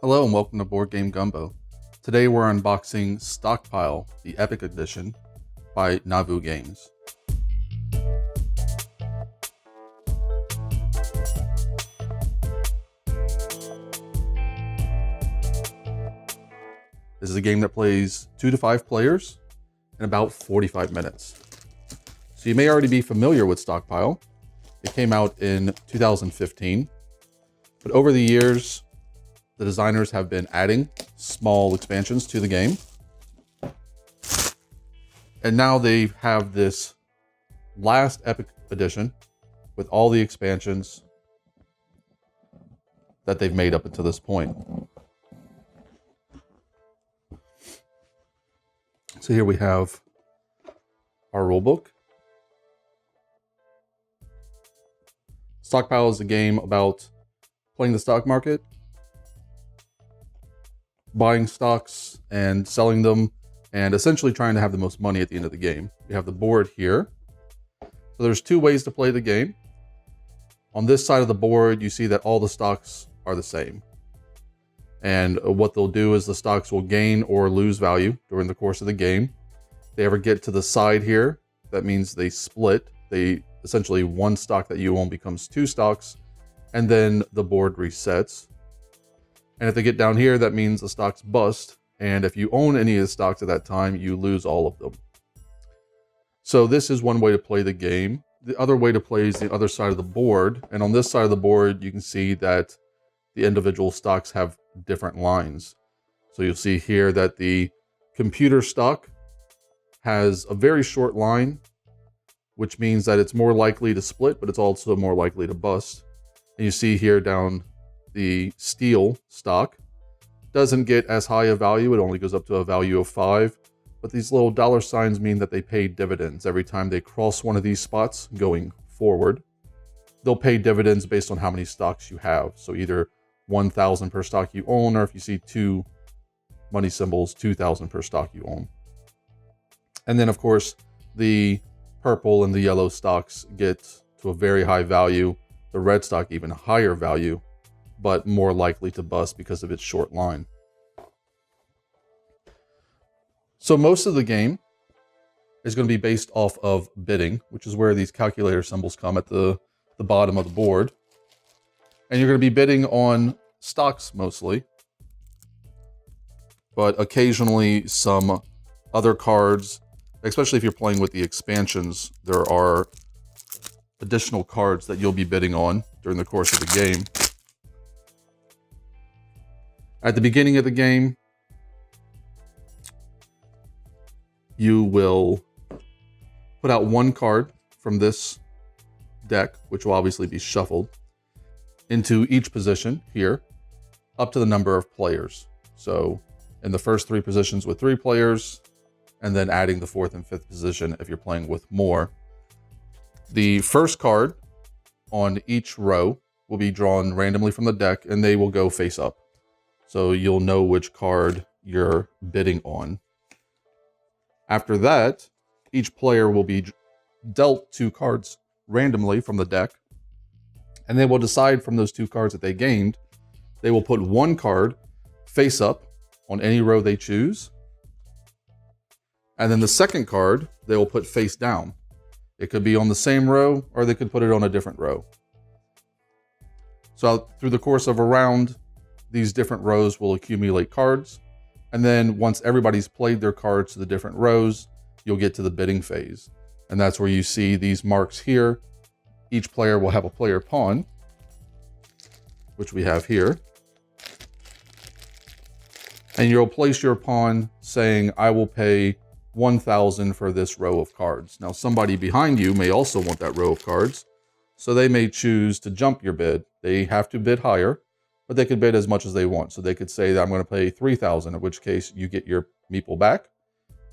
Hello and welcome to Board Game Gumbo. Today we're unboxing Stockpile, the Epic Edition by Nauvoo Games. This is a game that plays 2 to 5 players in about 45 minutes. So you may already be familiar with Stockpile. It came out in 2015, but over the years, the designers have been adding small expansions to the game. And now they have this last Epic Edition with all the expansions that they've made up until this point. So here we have our rulebook. Stockpile is a game about playing the stock market, buying stocks and selling them, and essentially trying to have the most money at the end of the game. We have the board here. So there's 2 ways to play the game. On this side of the board, you see that all the stocks are the same. And what they'll do is the stocks will gain or lose value during the course of the game. If they ever get to the side here, that means they split. Essentially one stock that you own becomes 2 stocks, and then the board resets. And if they get down here, that means the stocks bust. And if you own any of the stocks at that time, you lose all of them. So this is one way to play the game. The other way to play is the other side of the board. And on this side of the board, you can see that the individual stocks have different lines. So you'll see here that the computer stock has a very short line, which means that it's more likely to split, but it's also more likely to bust. And you see here down the steel stock doesn't get as high a value. It only goes up to a value of 5. But these little dollar signs mean that they pay dividends every time they cross one of these spots going forward. They'll pay dividends based on how many stocks you have. So either 1,000 per stock you own, or if you see 2 money symbols, 2,000 per stock you own. And then of course, the purple and the yellow stocks get to a very high value. The red stock even higher value, but more likely to bust because of its short line. So most of the game is going to be based off of bidding, which is where these calculator symbols come at the bottom of the board. And you're going to be bidding on stocks mostly, but occasionally some other cards, especially if you're playing with the expansions, there are additional cards that you'll be bidding on during the course of the game. At the beginning of the game, you will put out 1 card from this deck, which will obviously be shuffled, into each position here, up to the number of players. So in the first 3 positions with 3 players, and then adding the 4th and 5th position if you're playing with more. The first card on each row will be drawn randomly from the deck, and they will go face up. So you'll know which card you're bidding on. After that, each player will be dealt 2 cards randomly from the deck, and they will decide from those 2 cards that they gained. They will put 1 card face up on any row they choose, and then the second card they will put face down. It could be on the same row, or they could put it on a different row. So through the course of a round, these different rows will accumulate cards. And then once everybody's played their cards to the different rows, you'll get to the bidding phase. And that's where you see these marks here. Each player will have a player pawn, which we have here. And you'll place your pawn saying, I will pay 1,000 for this row of cards. Now somebody behind you may also want that row of cards, so they may choose to jump your bid. They have to bid higher, but they could bid as much as they want. So they could say that I'm going to pay 3,000, in which case you get your meeple back.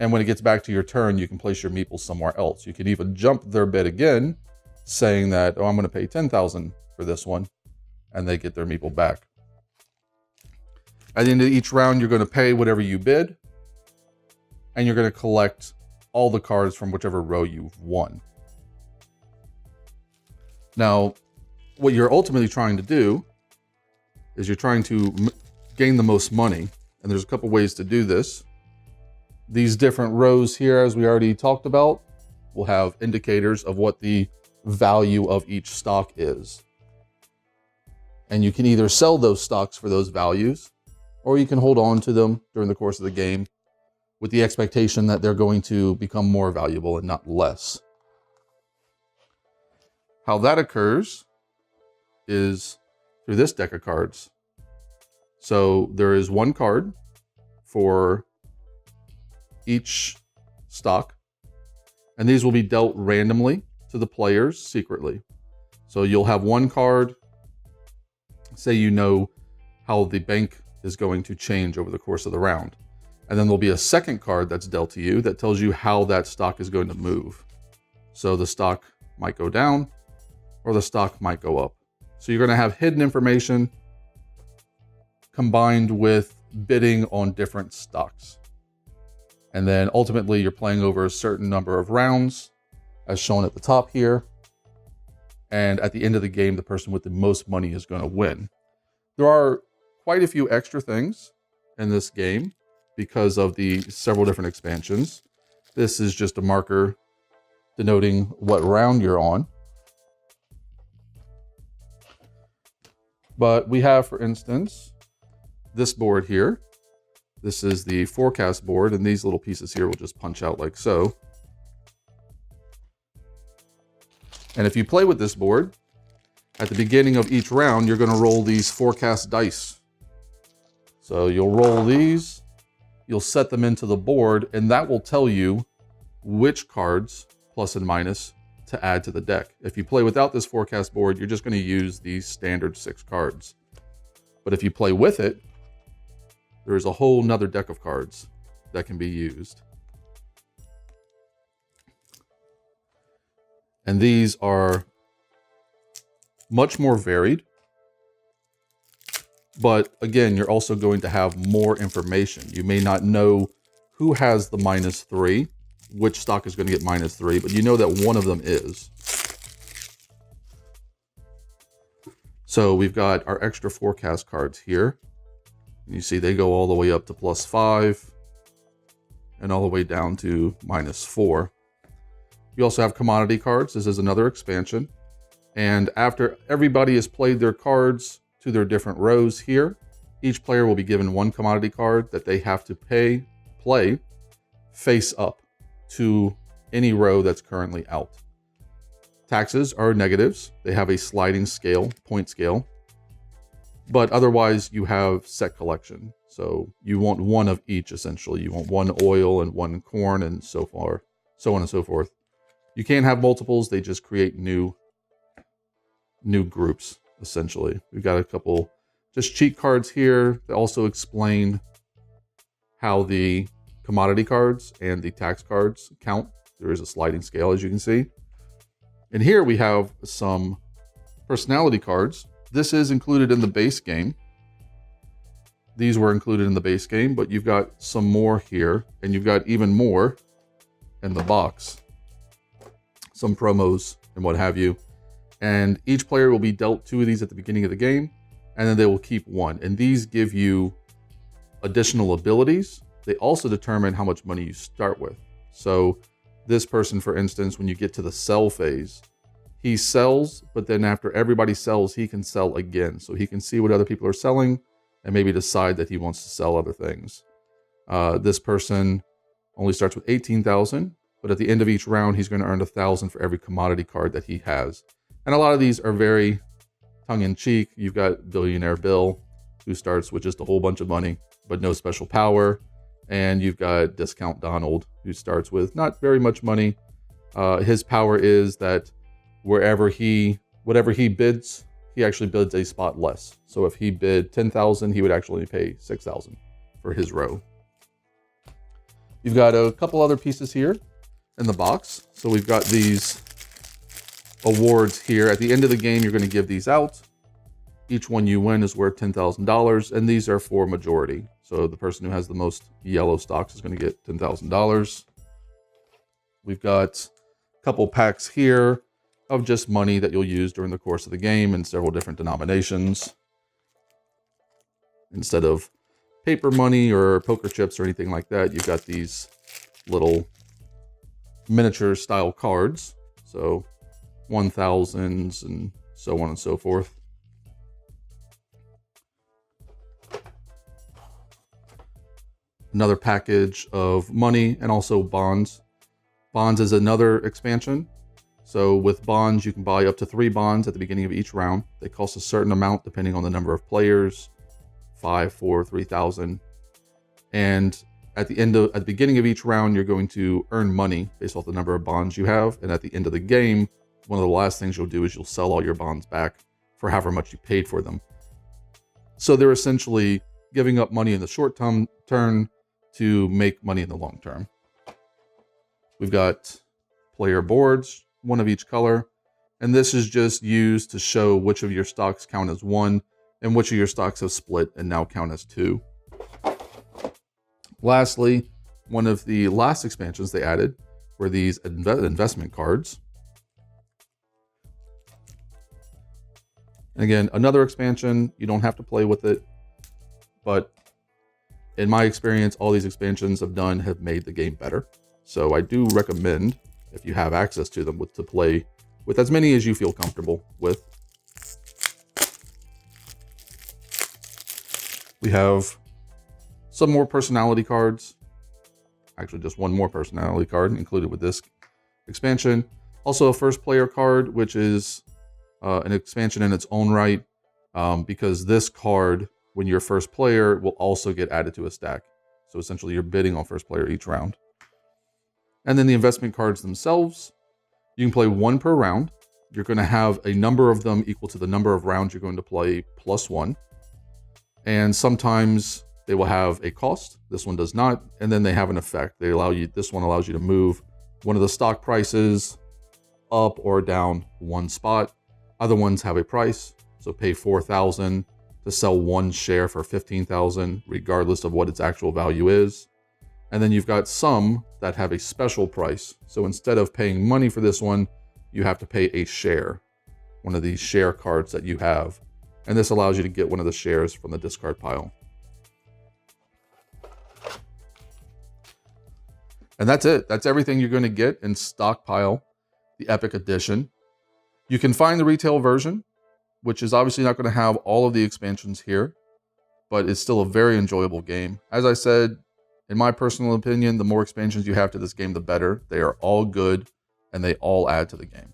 And when it gets back to your turn, you can place your meeple somewhere else. You can even jump their bid again, saying that, oh, I'm going to pay 10,000 for this one, and they get their meeple back. At the end of each round, you're going to pay whatever you bid, and you're going to collect all the cards from whichever row you've won. Now, what you're ultimately trying to do is you're trying to gain the most money. And there's a couple ways to do this. These different rows here, as we already talked about, will have indicators of what the value of each stock is. And you can either sell those stocks for those values, or you can hold on to them during the course of the game with the expectation that they're going to become more valuable and not less. How that occurs is through this deck of cards. So there is one card for each stock, and these will be dealt randomly to the players secretly. So you'll have one card, say you know how the bank is going to change over the course of the round. And then there'll be a second card that's dealt to you that tells you how that stock is going to move. So the stock might go down or the stock might go up. So you're going to have hidden information combined with bidding on different stocks. And then ultimately you're playing over a certain number of rounds as shown at the top here. And at the end of the game, the person with the most money is going to win. There are quite a few extra things in this game because of the several different expansions. This is just a marker denoting what round you're on. But we have, for instance, this board here. This is the forecast board, and these little pieces here will just punch out like so. And if you play with this board, at the beginning of each round, you're going to roll these forecast dice. So you'll roll these, you'll set them into the board, and that will tell you which cards, plus and minus, to add to the deck. If you play without this forecast board, you're just going to use these standard 6 cards. But if you play with it, there's a whole nother deck of cards that can be used. And these are much more varied. But again, you're also going to have more information. You may not know who has the -3, which stock is going to get -3, but you know that one of them is. So we've got our extra forecast cards here. You see they go all the way up to +5 and all the way down to -4. You also have commodity cards. This is another expansion. And after everybody has played their cards to their different rows here, each player will be given one commodity card that they have to play face up to any row that's currently out. Taxes are negatives. They have a sliding scale, point scale. But otherwise, you have set collection. So you want one of each, essentially. You want one oil and one corn and so on and so forth. You can't have multiples. They just create new groups, essentially. We've got a couple just cheat cards here that also explain how the commodity cards and the tax cards count. There is a sliding scale, as you can see. And here we have some personality cards. This is included in the base game. These were included in the base game, but you've got some more here, and you've got even more in the box. Some promos and what have you. And each player will be dealt 2 of these at the beginning of the game, and then they will keep 1. And these give you additional abilities. They also determine how much money you start with. So this person, for instance, when you get to the sell phase, he sells, but then after everybody sells, he can sell again. So he can see what other people are selling and maybe decide that he wants to sell other things. This person only starts with 18,000, but at the end of each round, he's going to earn 1,000 for every commodity card that he has. And a lot of these are very tongue-in-cheek. You've got Billionaire Bill, who starts with just a whole bunch of money, but no special power. And you've got Discount Donald, who starts with not very much money. His power is that whatever he bids, he actually bids a spot less. So if he bid 10,000, he would actually pay 6,000 for his row. You've got a couple other pieces here in the box. So we've got these awards here. At the end of the game, you're going to give these out. Each one you win is worth $10,000, and these are for majority. So the person who has the most yellow stocks is going to get $10,000. We've got a couple packs here of just money that you'll use during the course of the game in several different denominations. Instead of paper money or poker chips or anything like that, you've got these little miniature style cards. So 1000s and so on and so forth. Another package of money and also bonds. Bonds is another expansion. So with bonds, you can buy up to 3 bonds at the beginning of each round. They cost a certain amount depending on the number of players, 5, 4, 3,000. And at the beginning of each round, you're going to earn money based off the number of bonds you have. And at the end of the game, one of the last things you'll do is you'll sell all your bonds back for however much you paid for them. So they're essentially giving up money in the short term to make money in the long term. We've got player boards, 1 of each color. And this is just used to show which of your stocks count as 1 and which of your stocks have split and now count as 2. Lastly, one of the last expansions they added were these investment cards. And again, another expansion, you don't have to play with it, but in my experience, all these expansions have made the game better. So I do recommend, if you have access to them, to play with as many as you feel comfortable with. We have some more personality cards. Actually, just 1 more personality card included with this expansion. Also a first player card, which is an expansion in its own right, because this card, when you're first player, will also get added to a stack. So essentially you're bidding on first player each round. And then the investment cards themselves, you can play 1 per round. You're going to have a number of them equal to the number of rounds you're going to play plus 1. And sometimes they will have a cost. This one does not. And then they have an effect. This one allows you to move one of the stock prices up or down 1 spot. Other ones have a price. So pay 4,000 to sell 1 share for 15,000, regardless of what its actual value is. And then you've got some that have a special price. So instead of paying money for this one, you have to pay a share, one of these share cards that you have. And this allows you to get one of the shares from the discard pile. And that's it. That's everything you're going to get in Stockpile, the Epic Edition. You can find the retail version, which is obviously not going to have all of the expansions here, but it's still a very enjoyable game. As I said, in my personal opinion, the more expansions you have to this game, the better. They are all good, and they all add to the game.